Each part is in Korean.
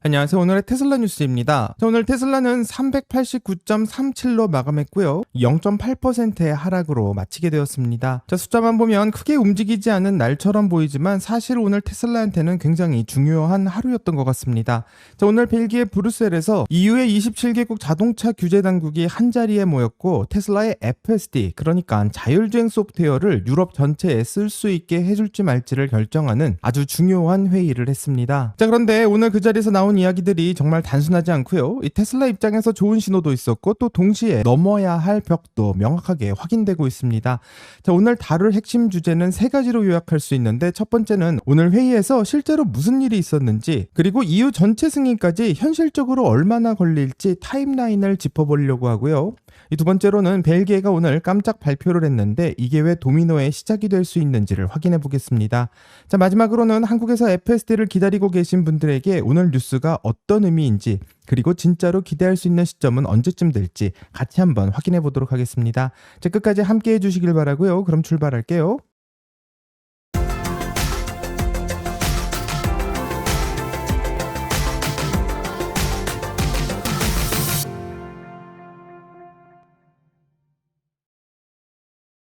안녕하세요. 오늘의 테슬라 뉴스입니다. 자, 오늘 테슬라는 389.37로 마감했고요. 0.8%의 하락으로 마치게 되었습니다. 자, 숫자만 보면 크게 움직이지 않은 날처럼 보이지만 사실 오늘 테슬라한테는 굉장히 중요한 하루였던 것 같습니다. 자, 오늘 벨기에 브뤼셀에서 EU의 27개국 자동차 규제 당국이 한자리에 모였고 테슬라의 FSD, 그러니까 자율주행 소프트웨어를 유럽 전체에 쓸 수 있게 해줄지 말지를 결정하는 아주 중요한 회의를 했습니다. 자, 그런데 오늘 그 자리에서 나온 이야기들이 정말 단순하지 않고요. 이 테슬라 입장에서 좋은 신호도 있었고 또 동시에 넘어야 할 벽도 명확하게 확인되고 있습니다. 자, 오늘 다룰 핵심 주제는 세 가지로 요약할 수 있는데, 첫 번째는 오늘 회의에서 실제로 무슨 일이 있었는지, 그리고 EU 전체 승인까지 현실적으로 얼마나 걸릴지 타임라인을 짚어보려고 하고요. 이 두 번째로는 벨기에가 오늘 깜짝 발표를 했는데 이게 왜 도미노의 시작이 될 수 있는지를 확인해 보겠습니다. 자, 마지막으로는 한국에서 FSD를 기다리고 계신 분들에게 오늘 뉴스가 어떤 의미인지, 그리고 진짜로 기대할 수 있는 시점은 언제쯤 될지 같이 한번 확인해 보도록 하겠습니다. 자, 끝까지 함께 해주시길 바라고요. 그럼 출발할게요.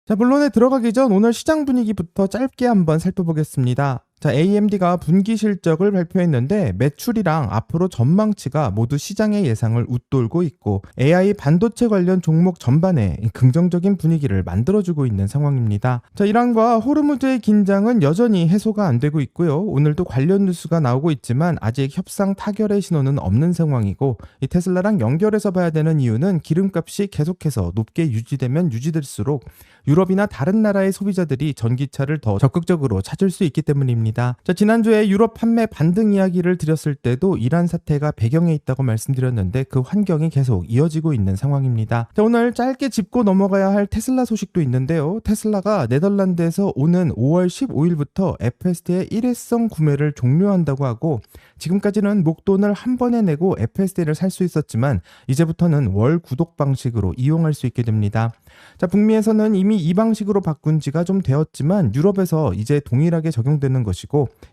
자, 본론에 들어가기 전 오늘 시장 분위기부터 짧게 한번 살펴보겠습니다. 자, AMD가 분기 실적을 발표했는데 매출이랑 앞으로 전망치가 모두 시장의 예상을 웃돌고 있고 AI 반도체 관련 종목 전반에 긍정적인 분위기를 만들어주고 있는 상황입니다. 자, 이란과 호르무즈의 긴장은 여전히 해소가 안 되고 있고요. 오늘도 관련 뉴스가 나오고 있지만 아직 협상 타결의 신호는 없는 상황이고, 이 테슬라랑 연결해서 봐야 되는 이유는 기름값이 계속해서 높게 유지되면 유지될수록 유럽이나 다른 나라의 소비자들이 전기차를 더 적극적으로 찾을 수 있기 때문입니다. 자, 지난주에 유럽 판매 반등 이야기를 드렸을 때도 이란 사태가 배경에 있다고 말씀드렸는데 그 환경이 계속 이어지고 있는 상황입니다. 자, 오늘 짧게 짚고 넘어가야 할 테슬라 소식도 있는데요. 테슬라가 네덜란드에서 오는 5월 15일부터 FSD의 일회성 구매를 종료한다고 하고, 지금까지는 목돈을 한 번에 내고 FSD를 살 수 있었지만 이제부터는 월 구독 방식으로 이용할 수 있게 됩니다. 자, 북미에서는 이미 이 방식으로 바꾼 지가 좀 되었지만 유럽에서 이제 동일하게 적용되는 것이고,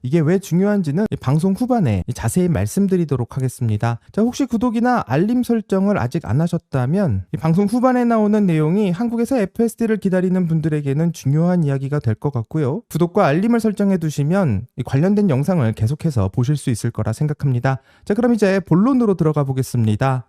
이게 왜 중요한지는 방송 후반에 자세히 말씀드리도록 하겠습니다. 자, 혹시 구독이나 알림 설정을 아직 안 하셨다면 방송 후반에 나오는 내용이 한국에서 FSD를 기다리는 분들에게는 중요한 이야기가 될 것 같고요. 구독과 알림을 설정해 두시면 관련된 영상을 계속해서 보실 수 있을 거라 생각합니다. 자, 그럼 이제 본론으로 들어가 보겠습니다.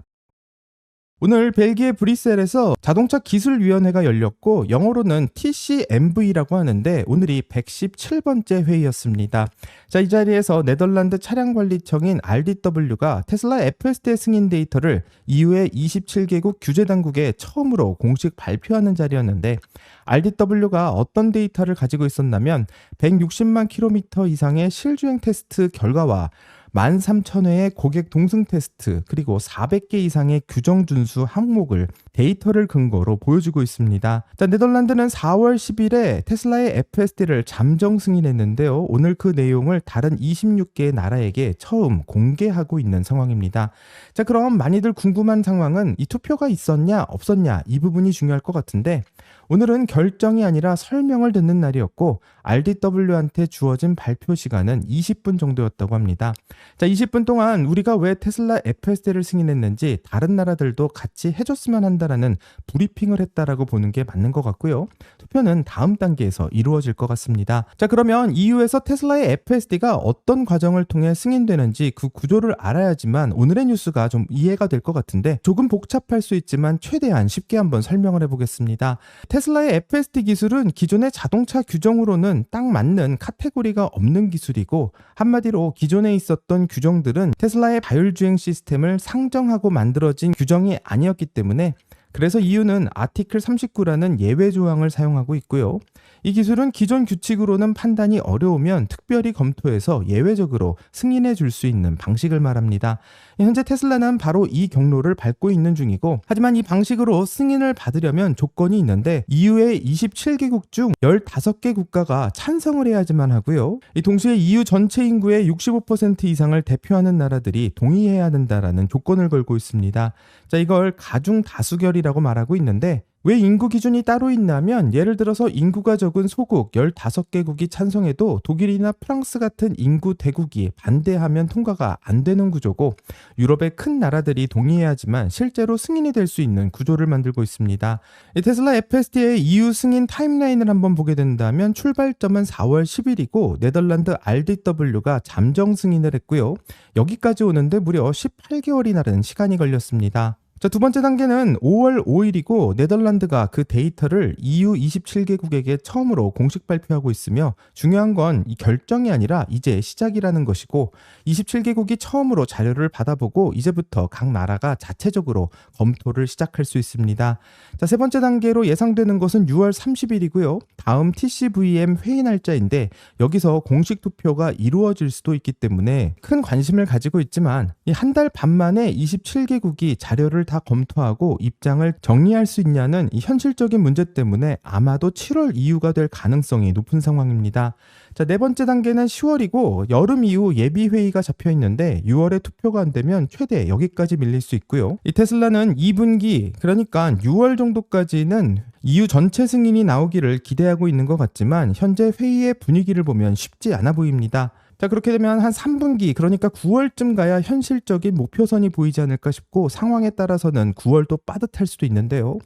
오늘 벨기에 브뤼셀에서 자동차 기술위원회가 열렸고 영어로는 TCMV라고 하는데 오늘이 117번째 회의였습니다. 자, 이 자리에서 네덜란드 차량관리청인 RDW가 테슬라 FSD 승인 데이터를 EU의 27개국 규제당국에 처음으로 공식 발표하는 자리였는데, RDW가 어떤 데이터를 가지고 있었냐면 160만 킬로미터 이상의 실주행 테스트 결과와 13,000회의 고객 동승 테스트, 그리고 400개 이상의 규정 준수 항목을 데이터를 근거로 보여주고 있습니다. 자, 네덜란드는 4월 10일에 테슬라의 FSD를 잠정 승인했는데요. 오늘 그 내용을 다른 26개의 나라에게 처음 공개하고 있는 상황입니다. 자, 그럼 많이들 궁금한 상황은 이 투표가 있었냐 없었냐, 이 부분이 중요할 것 같은데, 오늘은 결정이 아니라 설명을 듣는 날이었고 RDW한테 주어진 발표 시간은 20분 정도였다고 합니다. 자, 20분 동안 우리가 왜 테슬라 FSD를 승인했는지 다른 나라들도 같이 해줬으면 한다라는 브리핑을 했다라고 보는 게 맞는 것 같고요. 투표는 다음 단계에서 이루어질 것 같습니다. 자, 그러면 EU에서 테슬라의 FSD가 어떤 과정을 통해 승인되는지 그 구조를 알아야지만 오늘의 뉴스가 좀 이해가 될 것 같은데, 조금 복잡할 수 있지만 최대한 쉽게 한번 설명을 해보겠습니다. 테슬라의 FSD 기술은 기존의 자동차 규정으로는 딱 맞는 카테고리가 없는 기술이고, 한마디로 기존에 있었던 규정들은 테슬라의 자율주행 시스템을 상정하고 만들어진 규정이 아니었기 때문에, 그래서 EU는 아티클 39라는 예외 조항을 사용하고 있고요. 이 기술은 기존 규칙으로는 판단이 어려우면 특별히 검토해서 예외적으로 승인해 줄 수 있는 방식을 말합니다. 현재 테슬라는 바로 이 경로를 밟고 있는 중이고, 하지만 이 방식으로 승인을 받으려면 조건이 있는데 EU의 27개국 중 15개 국가가 찬성을 해야지만 하고요. 동시에 EU 전체 인구의 65% 이상을 대표하는 나라들이 동의해야 된다라는 조건을 걸고 있습니다. 자, 이걸 가중 다수결이라고 말하고 있는데, 왜 인구 기준이 따로 있냐면 예를 들어서 인구가 적은 소국 15개국이 찬성해도 독일이나 프랑스 같은 인구 대국이 반대하면 통과가 안 되는 구조고 유럽의 큰 나라들이 동의해야지만 실제로 승인이 될 수 있는 구조를 만들고 있습니다. 이 테슬라 FSD의 EU 승인 타임라인을 한번 보게 된다면 출발점은 4월 10일이고 네덜란드 RDW가 잠정 승인을 했고요. 여기까지 오는데 무려 18개월이나 시간이 걸렸습니다. 자, 두 번째 단계는 5월 5일이고 네덜란드가 그 데이터를 EU 27개국에게 처음으로 공식 발표하고 있으며 중요한 건 이 결정이 아니라 이제 시작이라는 것이고 27개국이 처음으로 자료를 받아보고 이제부터 각 나라가 자체적으로 검토를 시작할 수 있습니다. 자, 세 번째 단계로 예상되는 것은 6월 30일이고요. 다음 TCVM 회의 날짜인데 여기서 공식 투표가 이루어질 수도 있기 때문에 큰 관심을 가지고 있지만 이 한 달 반 만에 27개국이 자료를 다 검토하고 입장을 정리할 수 있냐는 이 현실적인 문제 때문에 아마도 7월 이후가 될 가능성이 높은 상황입니다. 자, 네 번째 단계는 10월이고 여름 이후 예비 회의가 잡혀 있는데 6월에 투표가 안 되면 최대 여기까지 밀릴 수 있고요. 이 테슬라는 2분기 그러니까 6월 정도까지는 EU 전체 승인이 나오기를 기대하고 있는 것 같지만 현재 회의의 분위기를 보면 쉽지 않아 보입니다. 자, 그렇게 되면 한 3분기 그러니까 9월쯤 가야 현실적인 목표선이 보이지 않을까 싶고 상황에 따라서는 9월도 빠듯할 수도 있는데요.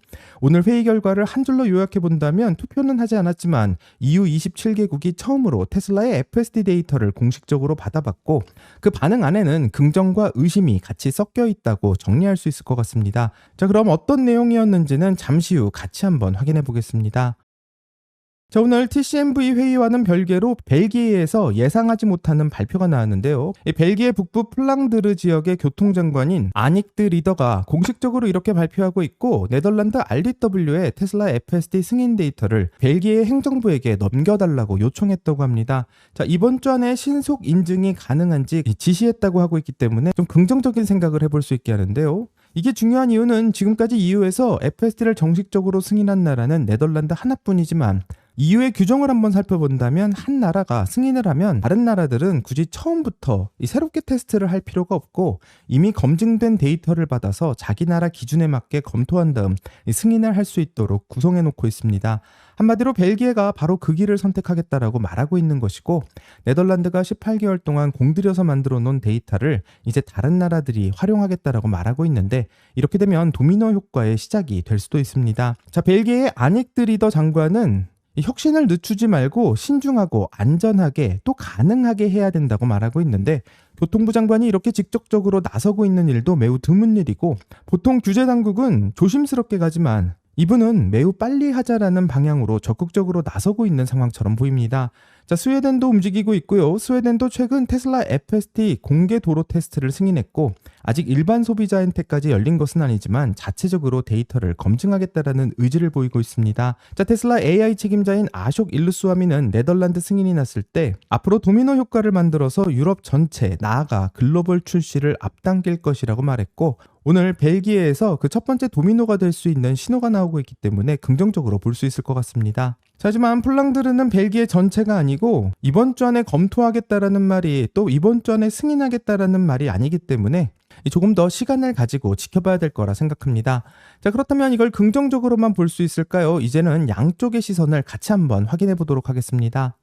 오늘 회의 결과를 한 줄로 요약해 본다면 투표는 하지 않았지만 EU 27개국이 처음으로 테슬라의 FSD 데이터를 공식적으로 받아봤고 그 반응 안에는 긍정과 의심이 같이 섞여 있다고 정리할 수 있을 것 같습니다. 자, 그럼 어떤 내용이었는지는 잠시 후 같이 한번 확인해 보겠습니다. 자, 오늘 TCMV 회의와는 별개로 벨기에에서 예상하지 못하는 발표가 나왔는데요. 이 벨기에 북부 플랑드르 지역의 교통장관인 아닉드 리더가 공식적으로 이렇게 발표하고 있고 네덜란드 RDW의 테슬라 FSD 승인 데이터를 벨기에 행정부에게 넘겨달라고 요청했다고 합니다. 자, 이번 주 안에 신속 인증이 가능한지 지시했다고 하고 있기 때문에 좀 긍정적인 생각을 해볼 수 있게 하는데요. 이게 중요한 이유는 지금까지 EU에서 FSD를 정식적으로 승인한 나라는 네덜란드 하나뿐이지만 EU의 규정을 한번 살펴본다면 한 나라가 승인을 하면 다른 나라들은 굳이 처음부터 새롭게 테스트를 할 필요가 없고 이미 검증된 데이터를 받아서 자기 나라 기준에 맞게 검토한 다음 승인을 할 수 있도록 구성해 놓고 있습니다. 한마디로 벨기에가 바로 그 길을 선택하겠다라고 말하고 있는 것이고 네덜란드가 18개월 동안 공들여서 만들어 놓은 데이터를 이제 다른 나라들이 활용하겠다라고 말하고 있는데 이렇게 되면 도미노 효과의 시작이 될 수도 있습니다. 자, 벨기에의 아닉드 리더 장관은 혁신을 늦추지 말고 신중하고 안전하게 또 가능하게 해야 된다고 말하고 있는데 교통부 장관이 이렇게 직접적으로 나서고 있는 일도 매우 드문 일이고 보통 규제 당국은 조심스럽게 가지만 이분은 매우 빨리 하자라는 방향으로 적극적으로 나서고 있는 상황처럼 보입니다. 자, 스웨덴도 움직이고 있고요. 스웨덴도 최근 테슬라 FSD 공개 도로 테스트를 승인했고 아직 일반 소비자한테까지 열린 것은 아니지만 자체적으로 데이터를 검증하겠다라는 의지를 보이고 있습니다. 자, 테슬라 AI 책임자인 아숍 일루스와미는 네덜란드 승인이 났을 때 앞으로 도미노 효과를 만들어서 유럽 전체 나아가 글로벌 출시를 앞당길 것이라고 말했고 오늘 벨기에에서 그 첫 번째 도미노가 될 수 있는 신호가 나오고 있기 때문에 긍정적으로 볼 수 있을 것 같습니다. 자, 하지만 플랑드르는 벨기에 전체가 아니고 이번 주 안에 검토하겠다라는 말이 또 이번 주 안에 승인하겠다라는 말이 아니기 때문에 조금 더 시간을 가지고 지켜봐야 될 거라 생각합니다. 자, 그렇다면 이걸 긍정적으로만 볼 수 있을까요? 이제는 양쪽의 시선을 같이 한번 확인해 보도록 하겠습니다.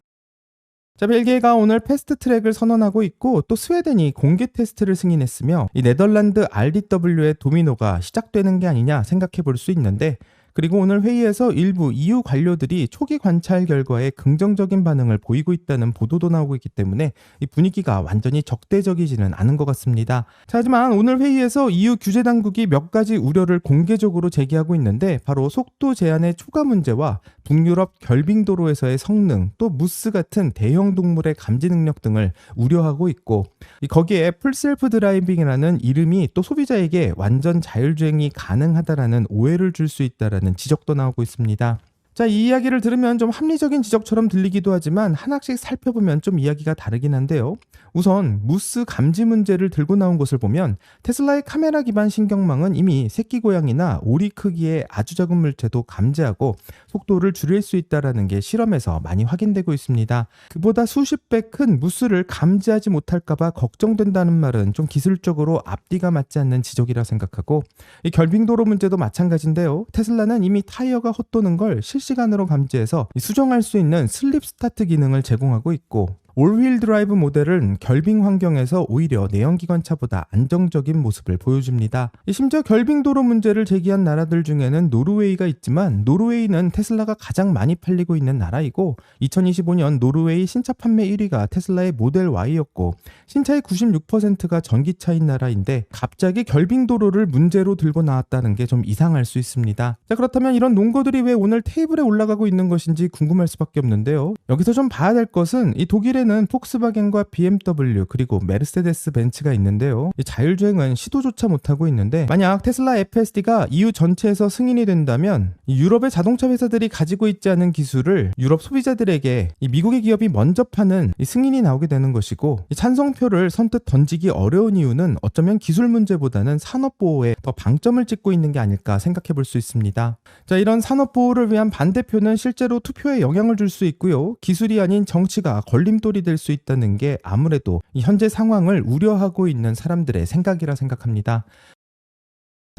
자, 벨기에가 오늘 패스트 트랙을 선언하고 있고 또 스웨덴이 공개 테스트를 승인했으며 이 네덜란드 RDW의 도미노가 시작되는 게 아니냐 생각해 볼 수 있는데 그리고 오늘 회의에서 일부 EU 관료들이 초기 관찰 결과에 긍정적인 반응을 보이고 있다는 보도도 나오고 있기 때문에 이 분위기가 완전히 적대적이지는 않은 것 같습니다. 자, 하지만 오늘 회의에서 EU 규제 당국이 몇 가지 우려를 공개적으로 제기하고 있는데 바로 속도 제한의 초과 문제와 북유럽 결빙도로에서의 성능 또 무스 같은 대형 동물의 감지 능력 등을 우려하고 있고 거기에 풀셀프 드라이빙이라는 이름이 또 소비자에게 완전 자율주행이 가능하다라는 오해를 줄 수 있다라는 지적도 나오고 있습니다. 자, 이 이야기를 들으면 좀 합리적인 지적처럼 들리기도 하지만 하나씩 살펴보면 좀 이야기가 다르긴 한데요. 우선 무스 감지 문제를 들고 나온 것을 보면 테슬라의 카메라 기반 신경망은 이미 새끼 고양이나 오리 크기의 아주 작은 물체도 감지하고 속도를 줄일 수 있다는 게 실험에서 많이 확인되고 있습니다. 그보다 수십 배 큰 무스를 감지하지 못할까봐 걱정된다는 말은 좀 기술적으로 앞뒤가 맞지 않는 지적이라 생각하고, 이 결빙도로 문제도 마찬가지인데요. 테슬라는 이미 타이어가 헛도는 걸 실시간으로 감지해서 수정할 수 있는 슬립 스타트 기능을 제공하고 있고, 올휠 드라이브 모델은 결빙 환경에서 오히려 내연기관차보다 안정적인 모습을 보여줍니다. 심지어 결빙도로 문제를 제기한 나라들 중에는 노르웨이가 있지만, 노르웨이는 테슬라가 가장 많이 팔리고 있는 나라이고 2025년 노르웨이 신차 판매 1위가 테슬라의 모델 Y였고 신차의 96%가 전기차인 나라인데 갑자기 결빙도로를 문제로 들고 나왔다는 게 좀 이상할 수 있습니다. 자, 그렇다면 이런 논거들이 왜 오늘 테이블에 올라가고 있는 것인지 궁금할 수밖에 없는데요. 여기서 좀 봐야 될 것은 이 독일에는 폭스바겐과 BMW 그리고 메르세데스 벤츠가 있는데요. 이 자율주행은 시도조차 못하고 있는데, 만약 테슬라 FSD가 EU 전체에서 승인이 된다면 이 유럽의 자동차 회사들이 가지고 있지 않은 기술을 유럽 소비자들에게 이 미국의 기업이 먼저 파는 이 승인이 나오게 되는 것이고, 이 찬성표를 선뜻 던지기 어려운 이유는 어쩌면 기술 문제보다는 산업보호에 더 방점을 찍고 있는 게 아닐까 생각해 볼 수 있습니다. 자, 이런 산업보호를 위한 반대표는 실제로 투표에 영향을 줄 수 있고요. 기술이 아닌 정치가 걸림돌이 될 수 있다는 게 아무래도 이 현재 상황을 우려하고 있는 사람들의 생각이라 생각합니다.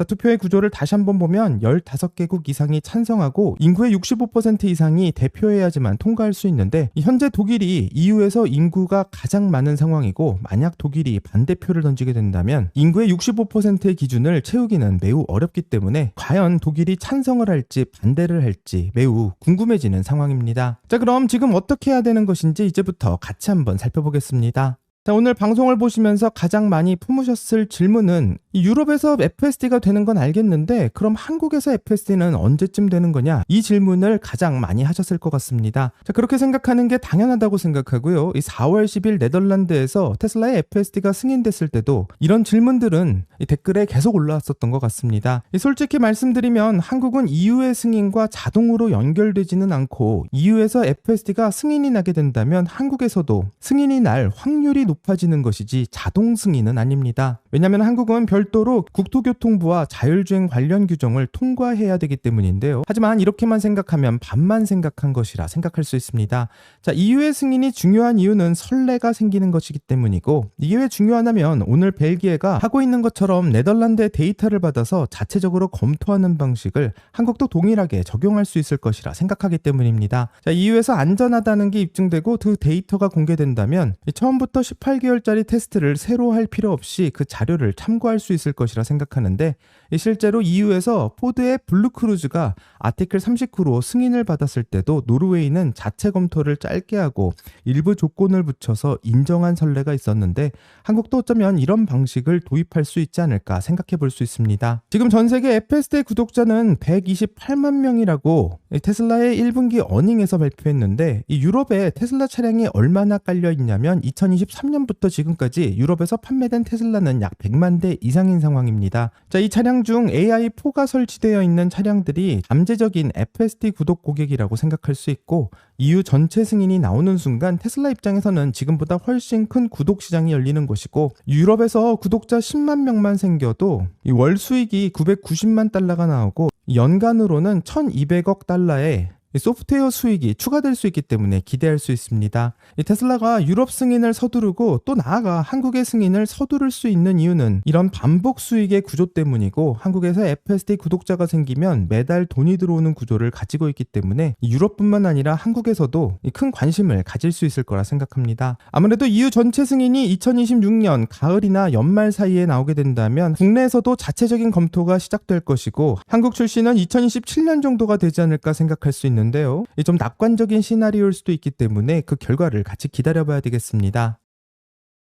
투표의 구조를 다시 한번 보면 15개국 이상이 찬성하고 인구의 65% 이상이 대표해야지만 통과할 수 있는데, 현재 독일이 EU에서 인구가 가장 많은 상황이고, 만약 독일이 반대표를 던지게 된다면 인구의 65%의 기준을 채우기는 매우 어렵기 때문에 과연 독일이 찬성을 할지 반대를 할지 매우 궁금해지는 상황입니다. 자, 그럼 지금 어떻게 해야 되는 것인지 이제부터 같이 한번 살펴보겠습니다. 자, 오늘 방송을 보시면서 가장 많이 품으셨을 질문은, 유럽에서 FSD가 되는 건 알겠는데 그럼 한국에서 FSD는 언제쯤 되는 거냐, 이 질문을 가장 많이 하셨을 것 같습니다. 자, 그렇게 생각하는 게 당연하다고 생각하고요. 이 4월 10일 네덜란드에서 테슬라의 FSD가 승인됐을 때도 이런 질문들은 이 댓글에 계속 올라왔었던 것 같습니다. 솔직히 말씀드리면 한국은 EU의 승인과 자동으로 연결되지는 않고, EU에서 FSD가 승인이 나게 된다면 한국에서도 승인이 날 확률이 높아지는 것이지 자동 승인은 아닙니다. 왜냐하면 한국은 별도로 국토교통부와 자율주행 관련 규정을 통과해야 되기 때문인데요. 하지만 이렇게만 생각하면 반만 생각한 것이라 생각할 수 있습니다. 자, EU의 승인이 중요한 이유는 선례가 생기는 것이기 때문이고, 이게 왜 중요하냐면 오늘 벨기에가 하고 있는 것처럼 네덜란드의 데이터를 받아서 자체적으로 검토하는 방식을 한국도 동일하게 적용할 수 있을 것이라 생각하기 때문입니다. 자, EU에서 안전하다는 게 입증되고 그 데이터가 공개된다면 처음부터 18개월짜리 테스트를 새로 할 필요 없이 그 자료를 참고할 수 있을 것이라 생각하는데, 실제로 EU에서 포드의 블루크루즈가 아티클 39로 승인을 받았을 때도 노르웨이는 자체 검토를 짧게 하고 일부 조건을 붙여서 인정한 선례가 있었는데, 한국도 어쩌면 이런 방식을 도입할 수 있지 않을까 생각해 볼 수 있습니다. 지금 전 세계 FSD 구독자는 128만 명이라고 테슬라의 1분기 어닝에서 발표했는데, 이 유럽에 테슬라 차량이 얼마나 깔려 있냐면 2023년부터 지금까지 유럽에서 판매된 테슬라는 약 100만 대 이상인 상황입니다. 자, 이 차량 중 AI4가 설치되어 있는 차량들이 잠재적인 FSD 구독 고객이라고 생각할 수 있고, EU 전체 승인이 나오는 순간 테슬라 입장에서는 지금보다 훨씬 큰 구독 시장이 열리는 것이고, 유럽에서 구독자 10만 명만 생겨도 이 월 수익이 990만 달러가 나오고 연간으로는 1200억 달러의 소프트웨어 수익이 추가될 수 있기 때문에 기대할 수 있습니다. 이 테슬라가 유럽 승인을 서두르고 또 나아가 한국의 승인을 서두를 수 있는 이유는 이런 반복 수익의 구조 때문이고, 한국에서 FSD 구독자가 생기면 매달 돈이 들어오는 구조를 가지고 있기 때문에 유럽뿐만 아니라 한국에서도 큰 관심을 가질 수 있을 거라 생각합니다. 아무래도 EU 전체 승인이 2026년 가을이나 연말 사이에 나오게 된다면 국내에서도 자체적인 검토가 시작될 것이고, 한국 출시는 2027년 정도가 되지 않을까 생각할 수 있는 데요. 좀 낙관적인 시나리오일 수도 있기 때문에 그 결과를 같이 기다려봐야 되겠습니다.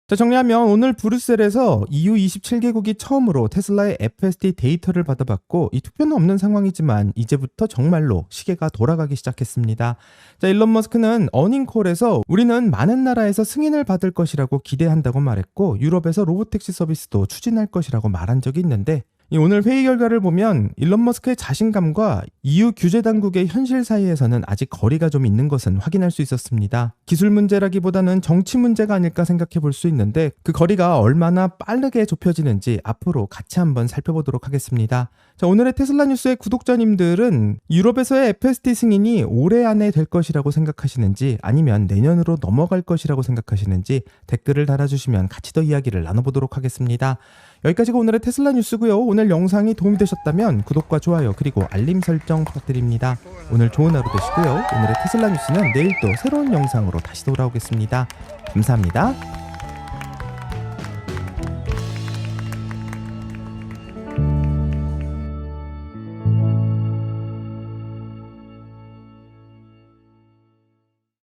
자, 정리하면 오늘 브뤼셀에서 EU 27개국이 처음으로 테슬라의 FSD 데이터를 받아봤고, 이 투표는 없는 상황이지만 이제부터 정말로 시계가 돌아가기 시작했습니다. 자, 일론 머스크는 어닝콜에서 우리는 많은 나라에서 승인을 받을 것이라고 기대한다고 말했고, 유럽에서 로보택시 서비스도 추진할 것이라고 말한 적이 있는데, 오늘 회의 결과를 보면 일론 머스크의 자신감과 EU 규제 당국의 현실 사이에서는 아직 거리가 좀 있는 것은 확인할 수 있었습니다. 기술 문제라기보다는 정치 문제가 아닐까 생각해 볼 수 있는데 그 거리가 얼마나 빠르게 좁혀지는지 앞으로 같이 한번 살펴보도록 하겠습니다. 자, 오늘의 테슬라 뉴스의 구독자님들은 유럽에서의 FSD 승인이 올해 안에 될 것이라고 생각하시는지 아니면 내년으로 넘어갈 것이라고 생각하시는지 댓글을 달아주시면 같이 더 이야기를 나눠보도록 하겠습니다. 여기까지가 오늘의 테슬라 뉴스고요. 오늘 영상이 도움이 되셨다면 구독과 좋아요 그리고 알림 설정 부탁드립니다. 오늘 좋은 하루 되시고요. 오늘의 테슬라 뉴스는 내일 또 새로운 영상으로 다시 돌아오겠습니다. 감사합니다.